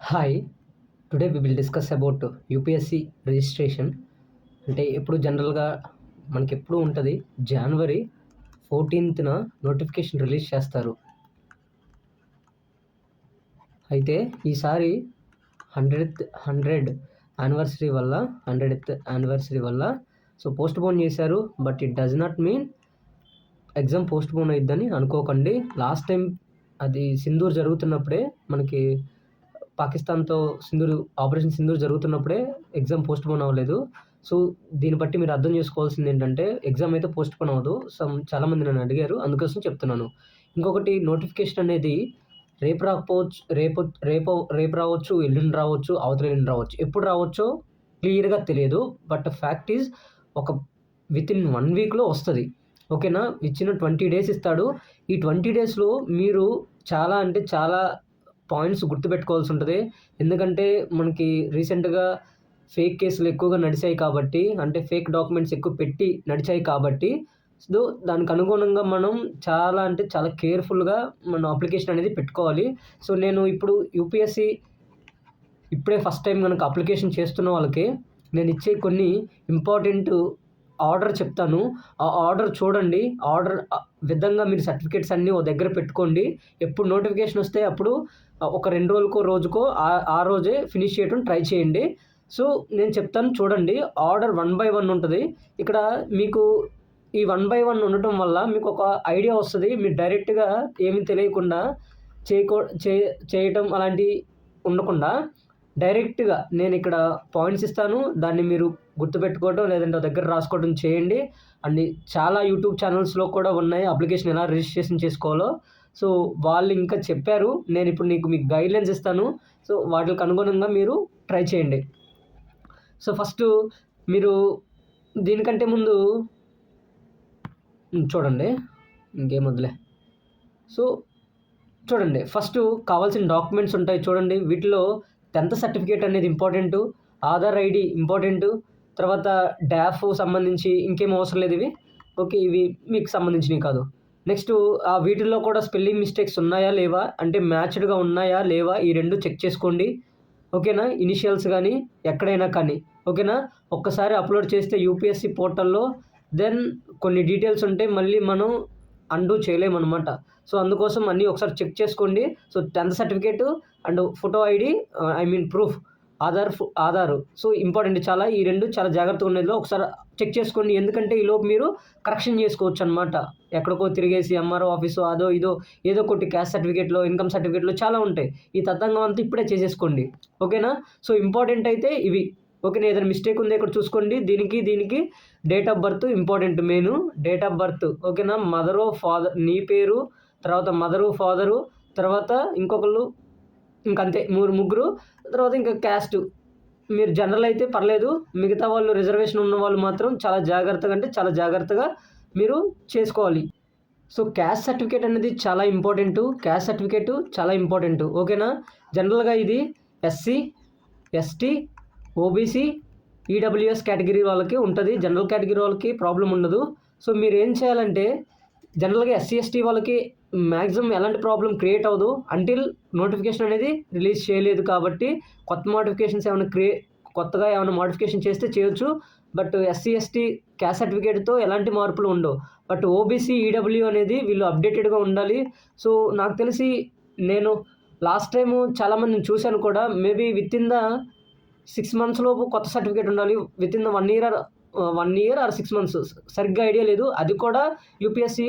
Hi! Today we will discuss about UPSC registration. అంటే ఎప్పుడు జనరల్‌గా మనకెప్పుడు ఉంటది. జనవరి 14న నోటిఫికేషన్ రిలీజ్ చేస్తారు. అయితే ఈసారి 100th యానివర్సరీ వల్ల పోస్ట్‌పోన్ చేశారు. But it does not mean exam postpone అయిద్దని అనుకోకండి. లాస్ట్ టైం అది సింధూర్ జరుగుతున్నప్పుడే మనకి పాకిస్తాన్‌తో ఆపరేషన్ సింధూర్ జరుగుతున్నప్పుడే ఎగ్జామ్ పోస్ట్‌పోన్ అవ్వలేదు. సో, దీన్ని బట్టి మీరు అర్థం చేసుకోవాల్సిందేంటంటే ఎగ్జామ్ అయితే పోస్ట్‌పోన్ అవ్వదు. చాలామంది నన్ను అడిగారు. అందుకోసం చెప్తున్నాను. ఇంకొకటి నోటిఫికేషన్ అనేది రేపు రాకపోవచ్చు, రేపు రావచ్చు, ఎల్లుండి రావచ్చు, అవతల ఎల్లుండి రావచ్చు. ఎప్పుడు రావచ్చో క్లియర్‌గా తెలియదు. బట్ ఫ్యాక్ట్ ఈజ్ ఒక వితిన్ 1 వీక్‌లో వస్తది. ఓకేనా? ఇచ్చిన 20 డేస్ ఇస్తాడు. ఈ 20 డేస్‌లో మీరు చాలా అంటే చాలా పాయింట్స్ గుర్తుపెట్టుకోవాల్సి ఉంటది. ఎందుకంటే మనకి రీసెంట్‌గా ఫేక్ కేసులు ఎక్కువగా నడిచాయి కాబట్టి, అంటే ఫేక్ డాక్యుమెంట్స్ ఎక్కువ పెట్టి నడిచాయి కాబట్టి, సో, దానికి అనుగుణంగా మనం చాలా అంటే చాలా కేర్‌ఫుల్‌గా మనం అప్లికేషన్ అనేది పెట్టుకోవాలి. సో, నేను ఇప్పుడు యూపీఎస్‌సి ఇప్పుడే ఫస్ట్ టైం గనక అప్లికేషన్ చేస్తున్న వాళ్ళకి నేనిచ్చే కొన్ని ఇంపార్టెంట్ ఆర్డర్ చెప్తాను. ఆ ఆర్డర్ చూడండి. విధంగా మీరు సర్టిఫికేట్స్ అన్నీ ఓ దగ్గర పెట్టుకోండి. ఎప్పుడు నోటిఫికేషన్ వస్తే అప్పుడు ఒక 2 రోజులకో, రోజుకో ఆ రోజే ఫినిష్ చేయడం ట్రై చేయండి. సో, నేను చెప్తాను చూడండి. ఆర్డర్ 1 బై 1 ఉంటది. ఇక్కడ మీకు ఈ 1 బై 1 ఉండటం వల్ల మీకొక ఐడియా వస్తది. మీరు డైరెక్ట్‌గా ఏమి తెలియకుండా చేయకో చే చేయటం అలాంటియి ఉండకుండా డైరెక్ట్‌గా నేనిక్కడ పాయింట్స్ ఇస్తాను. దాన్ని మీరు గుర్తుపెట్టుకోవటం, లేదంటే ఓ దగ్గర రాసుకోవడం చేయండి. అండ్ చాలా యూట్యూబ్ ఛానల్స్‌లో కూడా ఉన్నాయి అప్లికేషన్ ఎలా రిజిస్ట్రేషన్ చేసుకోవాలో. సో, వాళ్ళు ఇంకా చెప్పారు. నేనిప్పుడు మీకు గైడ్‌లైన్స్ ఇస్తాను. సో, వాటికి అనుగుణంగా మీరు ట్రై చేయండి. సో, ఫస్టు మీరు దీనికంటే ముందు చూడండి. ఇంకేమొద్దులే. సో, చూడండి. ఫస్టు కావాల్సిన డాక్యుమెంట్స్ ఉంటాయి చూడండి. వీటిలో 10th సర్టిఫికేట్ అనేది ఇంపార్టెంటు. Aadhaar ID important. తర్వాత డాఫ్ సంబంధించి ఇంకేం అవసరం లేదు ఇవి. ఓకే. ఇవి మీకు సంబంధించినవి కాదు. నెక్స్టు వీటిల్లో కూడా స్పెల్లింగ్ మిస్టేక్స్ ఉన్నాయా? లేవా? అంటే మ్యాచ్డ్‌గా ఉన్నాయా? లేవా? ఈ 2 చెక్ చేసుకోండి. ఓకేనా? ఇనిషియల్స్ గానీ, ఎక్కడైనా కానీ. ఓకేనా? ఒక్కసారి అప్‌లోడ్ చేస్తే యూపీఎస్‌సి పోర్టల్‌లో దెన్ కొన్ని డీటెయిల్స్ ఉంటే మళ్ళీ మనం అన్‌డూ చేయలేమనమాట. సో, అందుకోసం అన్నీ ఒకసారి చెక్ చేసుకోండి. So, 10th certificate and photo ID proof Aadhaar. So, important చాలా. ఈ 2 చాలా జాగ్రత్తగా ఉండేలో ఒకసారి చెక్ చేసుకోండి. ఎందుకంటే ఈలోపు మీరు కరెక్షన్ చేసుకోవచ్చనమాట. ఎక్కడికో తిరిగేసి ఎంఆర్ఓ ఆఫీసో అదో ఇదో ఏదో ఒకటి క్యాస్ట్ సర్టిఫికేట్‌లో, ఇన్‌కమ్ సర్టిఫికేట్‌లో చాలా ఉంటాయి. ఈ తతంగం అంతా ఇప్పుడే చేసేసుకోండి. ఓకేనా? సో, ఇంపార్టెంట్ అయితే ఇవి. ఓకేనా? ఏదైనా మిస్టేక్ ఉందో ఇక్కడ చూసుకోండి. దీనికి date of birth important main. Date of birth ఓకేనా? మదరు, ఫాదర్ నీ పేరు, తర్వాత మదరు, ఫాదరు, తర్వాత ఇంకొకళ్ళు ఇంకంతే ముగ్గురు. తర్వాత ఇంకా క్యాస్ట్. మీరు జనరల్ అయితే పర్లేదు. మిగతా వాళ్ళు రిజర్వేషన్ ఉన్నవాళ్ళు మాత్రం చాలా జాగ్రత్తగా అంటే చాలా జాగ్రత్తగా మీరు చేసుకోవాలి. సో, క్యాస్ట్ సర్టిఫికేట్ అనేది చాలా ఇంపార్టెంటు. క్యాస్ట్ సర్టిఫికేటు చాలా ఇంపార్టెంటు. ఓకేనా? జనరల్‌గా ఇది SC, ST, OBC, EWS category వాళ్ళకి ఉంటది. జనరల్ కేటగిరీ వాళ్ళకి ప్రాబ్లమ్ ఉండదు. సో, మీరేం చేయాలంటే జనరల్‌గా ఎస్సీ, ఎస్టీ వాళ్ళకి మాక్సిమం ఎలాంటి ప్రాబ్లమ్ క్రియేట్ అవ్వదు. అంటిల్ నోటిఫికేషన్ అనేది రిలీజ్ చేయలేదు కాబట్టి కొత్తగా ఏమైనా మోడిఫికేషన్ చేస్తే చేయొచ్చు. బట్ ఎస్సీ, ఎస్టీ క్యాస్ట్ సర్టిఫికేట్‌తో ఎలాంటి మార్పులు ఉండవు. బట్ ఓబీసీ, ఈడబ్ల్యూ అనేది వీళ్ళు అప్డేటెడ్‌గా ఉండాలి. సో, నాకు తెలిసి నేను లాస్ట్ టైము చాలామందిని చూశాను కూడా. మేబీ వితిన్ ద 6 మంత్స్ లోపు కొత్త సర్టిఫికేట్ ఉండాలి. Within the 1 year are 6 months సరిగ్గా ఐడియా లేదు. అది కూడా యూపీఎస్‌సి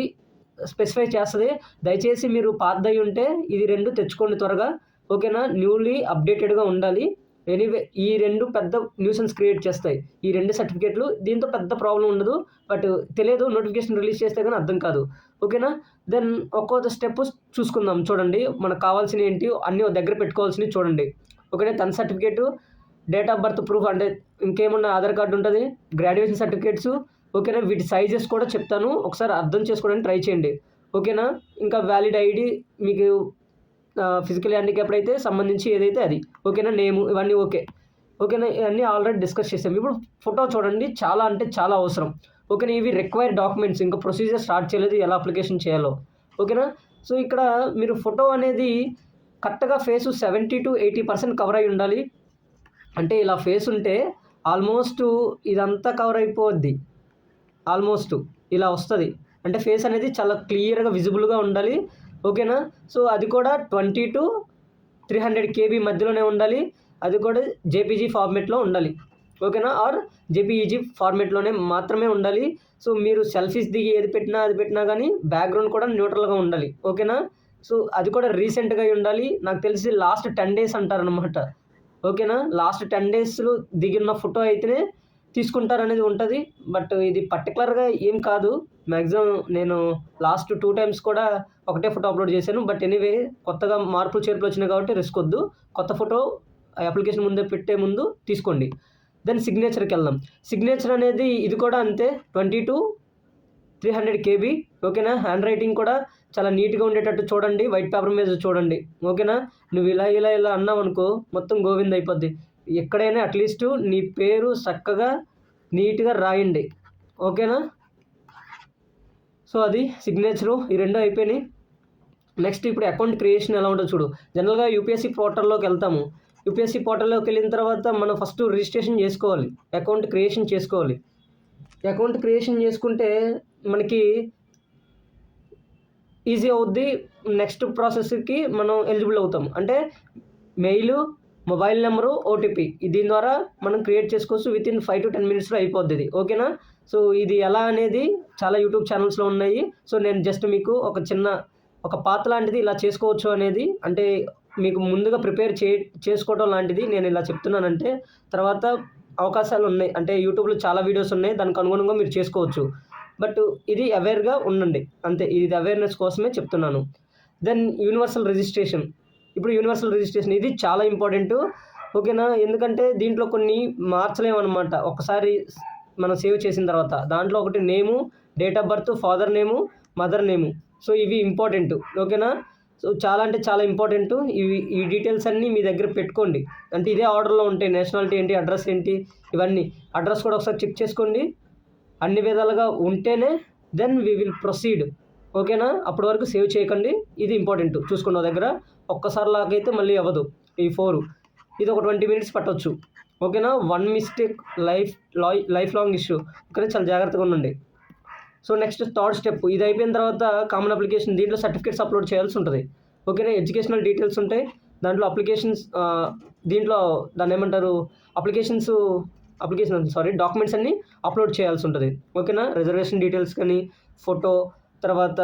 స్పెసిఫై చేస్తది. దయచేసి మీరు పాతదయ్యి ఉంటే ఇది 2 తెచ్చుకోండి త్వరగా. ఓకేనా? న్యూలీ అప్డేటెడ్‌గా ఉండాలి. ఎనీవే ఈ 2 పెద్ద న్యూసెన్స్ క్రియేట్ చేస్తాయి. ఈ 2 సర్టిఫికేట్‌లు. దీంతో పెద్ద ప్రాబ్లమ్ ఉండదు. బట్ తెలియదు నోటిఫికేషన్ రిలీజ్ చేస్తే గాని అర్థం కాదు. ఓకేనా? దెన్ ఒక్కో స్టెప్ చూసుకుందాం చూడండి. మనకు కావాల్సినవి ఏంటి అన్నీ ఒక దగ్గర పెట్టుకోవాల్సినవి చూడండి. ఓకేనా? 10th certificate, date of birth proof అంటే ఇంకేమున్నాయి ఆధార్ కార్డ్ ఉంటది. గ్రాడ్యుయేషన్ సర్టిఫికేట్స్ ఓకేనా? వీటి సైజెస్ కూడా చెప్తాను. ఒకసారి అర్థం చేసుకోవడానికి ట్రై చేయండి. ఓకేనా? ఇంకా వ్యాలిడ్ ఐడీ మీకు ఫిజికల్ హ్యాండిక్యాప్డ్ అయితే సంబంధించి ఏదైతే అది. ఓకేనా? నేము ఇవన్నీ ఓకే. ఓకేనా? ఇవన్నీ ఆల్రెడీ డిస్కస్ చేసాం. ఇప్పుడు ఫోటో చూడండి. చాలా అంటే చాలా అవసరం. ఓకేనా? ఇవి రిక్వైర్డ్ డాక్యుమెంట్స్. ఇంకా ప్రొసీజర్ స్టార్ట్ చేయలేదు ఎలా అప్లికేషన్ చేయాలో. ఓకేనా? సో, ఇక్కడ మీరు ఫోటో అనేది కరెక్ట్గా ఫేసు 70-80% కవర్ అయి ఉండాలి. అంటే ఇలా ఫేస్ ఉంటే ఆల్మోస్ట్ ఇదంతా కవర్ అయిపోద్ది. ఆల్మోస్ట్ ఇలా వస్తుంది. అంటే ఫేస్ అనేది చాలా క్లియర్గా విజిబుల్గా ఉండాలి. ఓకేనా. సో అది కూడా 20-300 KB మధ్యలోనే ఉండాలి. అది కూడా జేపీజీ ఫార్మేట్లో ఉండాలి. ఓకేనా. ఆర్ జేపీఈజీ ఫార్మేట్లోనే మాత్రమే ఉండాలి. సో మీరు సెల్ఫీస్ దిగి ఏది పెట్టినా అది పెట్టినా కానీ బ్యాక్గ్రౌండ్ కూడా న్యూట్రల్గా ఉండాలి. ఓకేనా. సో అది కూడా రీసెంట్గా ఉండాలి. నాకు తెలిసి లాస్ట్ 10 days అంటారనమాట. ఓకేనా. లాస్ట్ 10 daysలో దిగిన ఫోటో అయితేనే తీసుకుంటారనేది ఉంటుంది. బట్ ఇది పర్టికులర్గా ఏం కాదు. మ్యాక్సిమం నేను లాస్ట్ 2 times కూడా ఒకటే ఫోటో అప్లోడ్ చేశాను. బట్ ఎనీవే కొత్తగా మార్పులు చేర్పులు వచ్చినాయి కాబట్టి రిస్క్ వద్దు. కొత్త ఫోటో అప్లికేషన్ ముందే పెట్టే ముందు తీసుకోండి. దెన్ సిగ్నేచర్కి వెళ్దాం. సిగ్నేచర్ అనేది ఇది కూడా అంతే 20-300 KB. ఓకేనా. హ్యాండ్ రైటింగ్ కూడా చాలా నీట్గా ఉండేటట్టు చూడండి. వైట్ పేపర్ మీద చూడండి. ఓకేనా. నువ్వు ఇలా ఇలా ఇలా అన్నావు అనుకో మొత్తం గోవింద అయిపోద్ది. ఎక్కడైనా అట్లీస్ట్ నీ పేరు చక్కగా నీట్గా రాయండి. ఓకేనా. సో అది సిగ్నేచరు. ఈ రెండు అయిపోయినాయి. నెక్స్ట్ ఇప్పుడు అకౌంట్ క్రియేషన్ ఎలా ఉంటుందో చూడు. జనరల్గా యూపీఎస్సీ పోర్టల్లోకి వెళ్తాము. యూపీఎస్సీ పోర్టల్లోకి వెళ్ళిన తర్వాత మనం ఫస్ట్ రిజిస్ట్రేషన్ చేసుకోవాలి. అకౌంట్ క్రియేషన్ చేసుకోవాలి. అకౌంట్ క్రియేషన్ చేసుకుంటే మనకి ఈజీ అవుద్ది. నెక్స్ట్ ప్రాసెస్కి మనం ఎలిజిబుల్ అవుతాం. అంటే మెయిల్, మొబైల్ నెంబరు, ఓటీపీ దీని ద్వారా మనం క్రియేట్ చేసుకోవచ్చు. వితిన్ 5 to 10 minutesలో అయిపోద్ది ఇది. ఓకేనా. సో ఇది ఎలా అనేది చాలా యూట్యూబ్ ఛానల్స్లో ఉన్నాయి. సో నేను జస్ట్ మీకు ఒక పాత లాంటిది ఇలా చేసుకోవచ్చు అనేది, అంటే మీకు ముందుగా ప్రిపేర్ చేసుకోవడం లాంటిది నేను ఇలా చెప్తున్నానంటే తర్వాత అవకాశాలు ఉన్నాయి. అంటే యూట్యూబ్లో చాలా వీడియోస్ ఉన్నాయి. దానికి అనుగుణంగా మీరు చేసుకోవచ్చు. బట్ ఇది అవేర్గా ఉండండి అంతే. ఇది అవేర్నెస్ కోసమే చెప్తున్నాను. Then universal registration. ఇప్పుడు యూనివర్సల్ రిజిస్ట్రేషన్ ఇది చాలా ఇంపార్టెంట్. ఓకేనా. ఎందుకంటే దీంట్లో కొన్ని మార్చలేమన్నమాట. ఒకసారి మనం సేవ్ చేసిన తర్వాత దాంట్లో ఒకటి name, date of birth, father name, mother name. So ఇవి ఇంపార్టెంట్. ఓకేనా. సో చాలా అంటే చాలా ఇంపార్టెంట్. ఈ డీటెయిల్స్ అన్నీ మీ దగ్గర పెట్టుకోండి. అంటే ఇదే ఆర్డర్లో ఉంటాయి. నేషనాలిటీ ఏంటి, అడ్రస్ ఏంటి, ఇవన్నీ. అడ్రస్ కూడా ఒకసారి చెక్ చేసుకోండి. అన్ని విధాలుగా ఉంటేనే దెన్ వీ విల్ ప్రొసీడ్. ఓకేనా. అప్పటి వరకు సేవ్ చేయకండి. ఇది ఇంపార్టెంట్ చూసుకున్న దగ్గర. ఒక్కసారి లాగైతే మళ్ళీ అవ్వదు. ఈ 4 ఇది ఒక 20 minutes పట్టవచ్చు. ఓకేనా. 1 mistake లైఫ్ లాంగ్ ఇష్యూ. ఓకేనా. చాలా జాగ్రత్తగా ఉండండి. So next third step. ఇది అయిపోయిన తర్వాత కామన్ అప్లికేషన్. దీంట్లో సర్టిఫికేట్స్ అప్లోడ్ చేయాల్సి ఉంటుంది. ఓకేనా. ఎడ్యుకేషనల్ డీటెయిల్స్ ఉంటాయి దాంట్లో. దీంట్లో దాన్ని ఏమంటారు, డాక్యుమెంట్స్ అన్నీ అప్లోడ్ చేయాల్సి ఉంటుంది. ఓకేనా. రిజర్వేషన్ డీటెయిల్స్ కానీ, ఫోటో, తర్వాత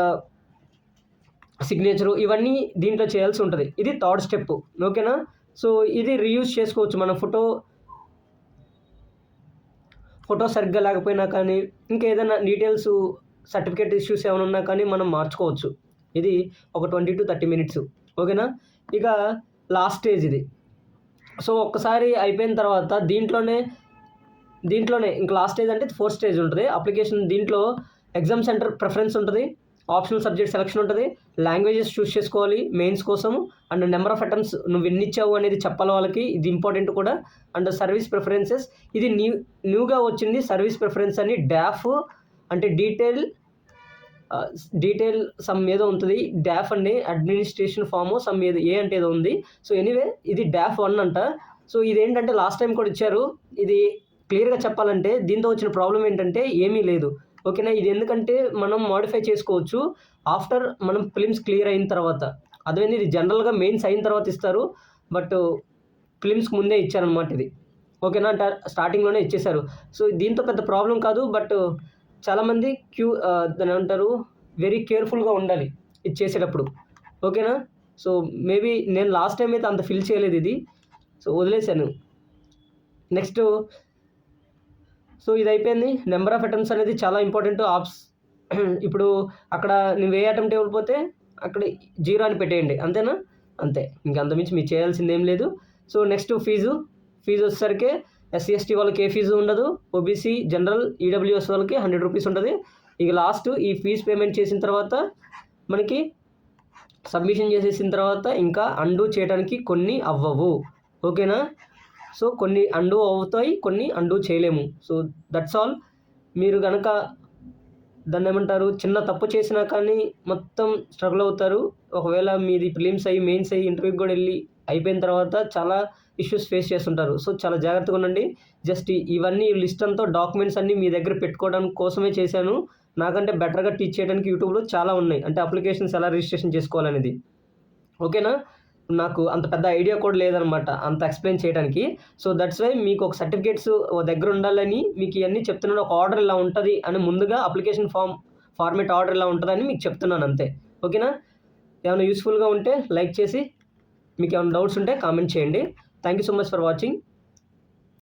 సిగ్నేచరు, ఇవన్నీ దీంట్లో చేయాల్సి ఉంటుంది. ఇది థర్డ్ స్టెప్. ఓకేనా. సో ఇది రీయూజ్ చేసుకోవచ్చు. మన ఫోటో సరిగ్గా లేకపోయినా కానీ, ఇంకేదైనా డీటెయిల్స్, సర్టిఫికేట్ ఇష్యూస్ ఏమైనా ఉన్నా కానీ మనం మార్చుకోవచ్చు. ఇది ఒక 20 to 30 minutes. ఓకేనా. ఇక లాస్ట్ స్టేజ్ ఇది. సో ఒక్కసారి అయిపోయిన తర్వాత దీంట్లోనే ఇంక లాస్ట్ స్టేజ్ అంటే 4th stage ఉంటుంది అప్లికేషన్. దీంట్లో ఎగ్జామ్ సెంటర్ ప్రిఫరెన్స్ ఉంటుంది, ఆప్షనల్ సబ్జెక్ట్ సెలక్షన్ ఉంటుంది, లాంగ్వేజెస్ చూస్ చేసుకోవాలి మెయిన్స్ కోసం, అండ్ నెంబర్ ఆఫ్ అటెంప్ట్స్ నువ్వు ఎన్ని ఇచ్చావు అనేది చెప్పాలి వాళ్ళకి. ఇది ఇంపార్టెంట్ కూడా. And service preferences. ఇది న్యూగా వచ్చింది సర్వీస్ ప్రిఫరెన్స్ అని. డాఫ్ అంటే డీటెయిల్ సమ్ ఏదో ఉంటుంది. డాఫ్ అండి అడ్మినిస్ట్రేషన్ ఫాము సమ్ ఏదో ఏ అంటే ఏదో ఉంది. సో ఎనీవే ఇది డాఫ్ 1 అంట. సో ఇదేంటంటే లాస్ట్ టైం కూడా ఇచ్చారు. ఇది క్లియర్గా చెప్పాలంటే దీంతో వచ్చిన ప్రాబ్లం ఏంటంటే ఏమీ లేదు. ఓకేనా. ఇది ఎందుకంటే మనం మోడిఫై చేసుకోవచ్చు ఆఫ్టర్ మనం ఫిలిమ్స్ క్లియర్ అయిన తర్వాత. అదేంది ఇది జనరల్గా మెయిన్స్ అయిన తర్వాత ఇస్తారు. బట్ ఫిలిమ్స్కి ముందే ఇచ్చారనమాట ఇది. ఓకేనా. అంటే స్టార్టింగ్లోనే ఇచ్చేశారు. సో దీంతో పెద్ద ప్రాబ్లం కాదు. బట్ చాలామంది దాని ఏమంటారు వెరీ కేర్ఫుల్గా ఉండాలి ఇది చేసేటప్పుడు. ఓకేనా. సో మేబీ నేను లాస్ట్ టైం అయితే అంత ఫిల్ చేయలేదు ఇది. సో వదిలేశాను. నెక్స్ట్ సో ఇది అయిపోయింది. నెంబర్ ఆఫ్ అటెంప్ట్స్ అనేది చాలా ఇంపార్టెంట్. ఇప్పుడు అక్కడ నువ్వు ఏ అటెంప్ట్ ఇవ్వకపోతే అక్కడ 0 అని పెట్టేయండి. అంతేనా. అంతే. ఇంకంతమించి మీరు చేయాల్సింది ఏం లేదు. సో నెక్స్ట్ ఫీజు వచ్చేసరికి SC ST వాళ్ళకి ఏ ఫీజు ఉండదు. ఓబీసీ, జనరల్, ఈడబ్ల్యూఎస్ వాళ్ళకి 100 rupees ఉంటుంది. ఇక లాస్ట్ ఈ ఫీజు పేమెంట్ చేసిన తర్వాత మనకి సబ్మిషన్ చేసేసిన తర్వాత ఇంకా అండూ చేయడానికి కొన్ని అవ్వవు. ఓకేనా. సో కొన్ని అండూ అవుతాయి, కొన్ని అండూ చేయలేము. So that's all. మీరు కనుక దాన్ని ఏమంటారు, చిన్న తప్పు చేసినా కానీ మొత్తం స్ట్రగుల్ అవుతారు. ఒకవేళ మీది ప్రిలిమ్స్ అయ్యి, మెయిన్స్ అయ్యి, ఇంటర్వ్యూకి కూడా వెళ్ళి అయిపోయిన తర్వాత చాలా ఇష్యూస్ ఫేస్ చేస్తుంటారు. సో చాలా జాగ్రత్తగా ఉండండి. జస్ట్ ఇవన్నీ లిస్ట్ అంతా డాక్యుమెంట్స్ అన్నీ మీ దగ్గర పెట్టుకోవడానికి కోసమే చేశాను. నాకంటే బెటర్గా టీచ్ చేయడానికి యూట్యూబ్లో చాలా ఉన్నాయి, అంటే అప్లికేషన్స్ ఎలా రిజిస్ట్రేషన్ చేసుకోవాలనేది. ఓకేనా? నాకు అంత పెద్ద ఐడియా కూడా లేదనమాట అంత ఎక్స్ప్లెయిన్ చేయడానికి. సో దట్స్ వై మీకు ఒక సర్టిఫికేట్స్ దగ్గర ఉండాలని మీకు ఇవన్నీ చెప్తున్నాను. ఒక ఆర్డర్ ఇలా ఉంటుంది అని ముందుగా అప్లికేషన్ ఫార్మేట్ ఆర్డర్ ఇలా ఉంటుందని మీకు చెప్తున్నాను అంతే. ఓకేనా? ఏమైనా యూస్ఫుల్గా ఉంటే లైక్ చేసి, మీకు ఏమైనా డౌట్స్ ఉంటే కామెంట్ చేయండి. Thank you so much for watching.